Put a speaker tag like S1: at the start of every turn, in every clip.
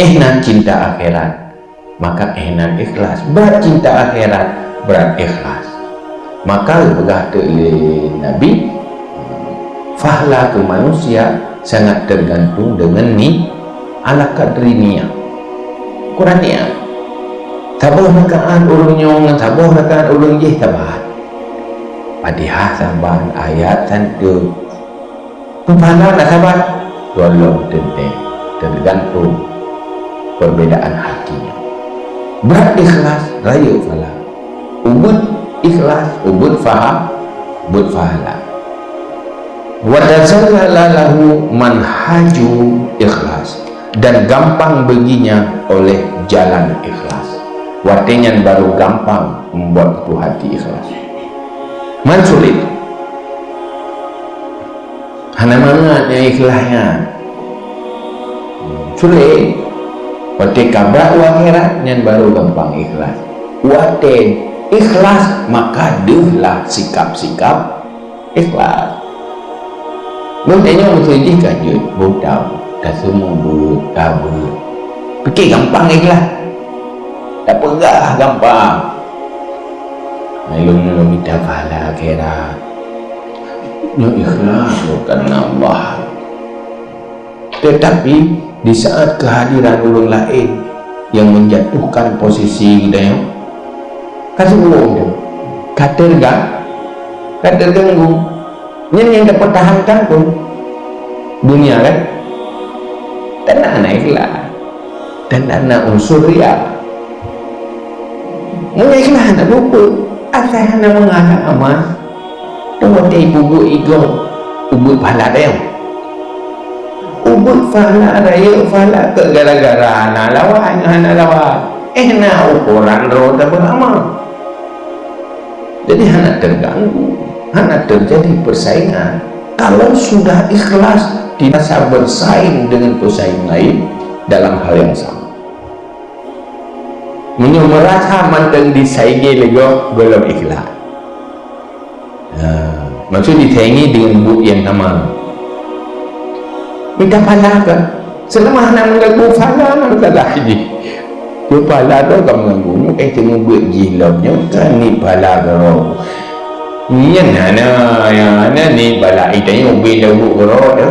S1: ehna cinta akhirat, maka ehna ikhlas. Berat cinta akhirat, berat ikhlas. Maka berkata oleh Nabi, fahla ke manusia sangat tergantung dengan ni ala kadri niat. Kurang niat. Tabah nakaan ulungnya, tabah nakaan ulung je tabah. Padihah sabar ayat santu. Pembahasan nak sabar. Tolong tentang tergantung perbedaan hatinya. Berat ikhlas, raya falah. Ubud ikhlas, ubud faham, ubud fahala. Wa tazallala lahu manhaju ikhlas, dan gampang baginya oleh jalan ikhlas. Artinya baru gampang membuat itu hati ikhlas. Man sulit. Hana mangatnya ikhlasnya. Sulit. Wate kabrak akhirat yang baru gampang ikhlas. Wate ikhlas maka dehlah sikap-sikap ikhlas. Mungkinnya mesti kajut bodau dah semua bertabur. Fikir gampang ikhlas. Tak pegah gampang. Lalu minta pahala akhirat. Ya ikhlas kerana Allah. Tetapi di saat kehadiran orang lain yang menjatuhkan posisi kita yang kasih uang tu, kata ganggu, yang dapat pertahankan pun dunia kan, tak nak ikhlas, dan tak nak unsur riak. Mula ikhlas nak lupa, asal nak mengalah amal, tunggu ibu ego, ubud pahala dia. Ubud fahala raya fahala ke gara-gara anak lawan nak ukuran roh tak beramal. Jadi anak terganggu, anak terjadi persaingan. Kalau sudah ikhlas tidak rasa bersaing dengan pesaing lain dalam hal yang sama. Merasa mandang disaingi lego belum ikhlas. Maksud disaingi dengan buk yang sama. Minta pahala kan? Selama nak mengganggu pahala, nak salah je. Dia pahala tu kan mengganggu. Tengok buat gilanya kan ni pahala kau. Ni ni pahala. Tengok buat lagu kau tu.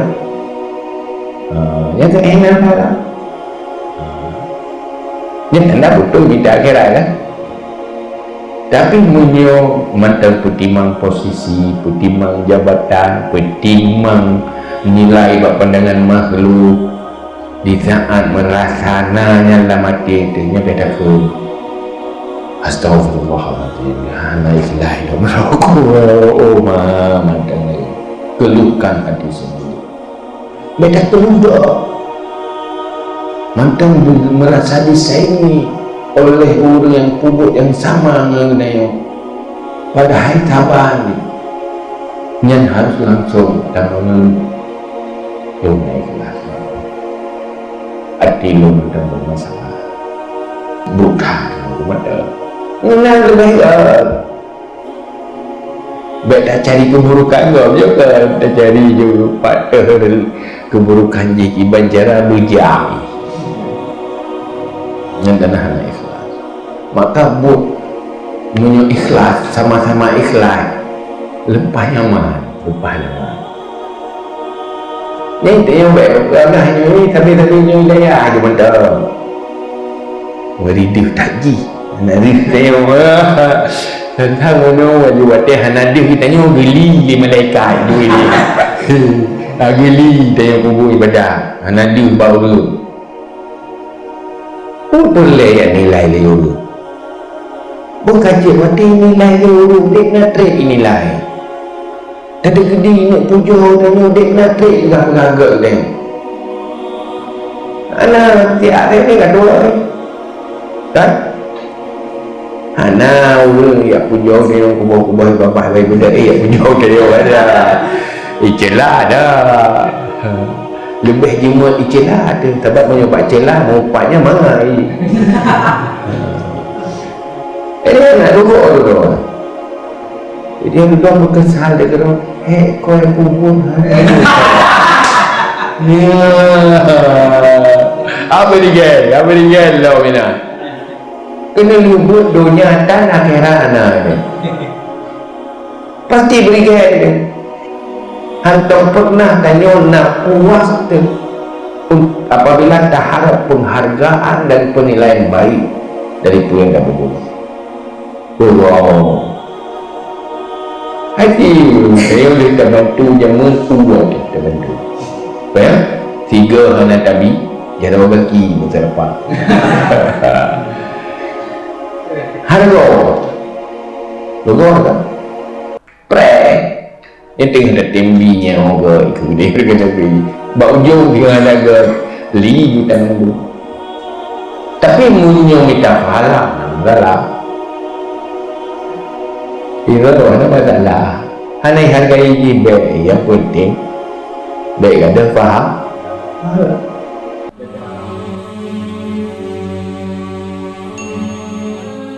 S1: Yang tak enak pahala. Yang anda betul minta akhirat kan? Tapi munyo mantap pertimang posisi, pertimang jabatan, pertimang nilai buat pandangan makhluk di saat merasananya dalam hati itu nya beda ke astagfirullahaladzim hana ikhlas oh mantan keluhkan hati sendiri beda keludak mantan merasa disaingi oleh orang yang kubur yang sama mengenai pada hari taban yang harus langsung dan mengeluh yang ikhlas hati lu dan bermasalah bukan mengenal lebih baik cari keburukan kau juga kita cari juga pada keburukan jiki banjara bujang yang tanah ikhlas maka buat punya ikhlas sama-sama ikhlas lepas nyaman ni yang baik kerana ni tapi ni daya aja benda beridik taji nari saya tentang mana wajib wate hanadir kita nyo geli di malaikat ni geli dia kubur ibadah hanadir baru boleh ya nilai dulu bukan je wate nilai dulu dia nak trade nilai. Tadi gede nak pujuk dan dek nak trik juga agak dia. Anak tiap hari ni kat dua ni. Kan? Anak orang yang pujuk dia kubur-kubur bapak baik benda yang pujuk dia ada. Icelah ada. Lebih jemut icelah ada. Sebab menyebab icelah mupatnya mana. Nak duduk tu. Dia duduk berkesal dia kata kau yang kubur Apa dia lah Mina. Kena lubut dunia dan akhirat ni. Pasti berikan dia. Hantar pernah tanya nak puas tu. Apabila tak harap penghargaan dan penilaian baik dari Tuhan yang berbuat. Wow. Hati saya boleh terbantu jangan kuat terbantu. Ya? 3 anak tabi jalan kaki masa depan. Harga. Logo kan? Prek. Yang tengah tembinya orang ikut dia kena beli. Bau jauh dengan harga li kita dulu. Tapi munyo minta pahala enggak lah. Itu ada masalah. Hanya hargai baik yang penting baik ada faham.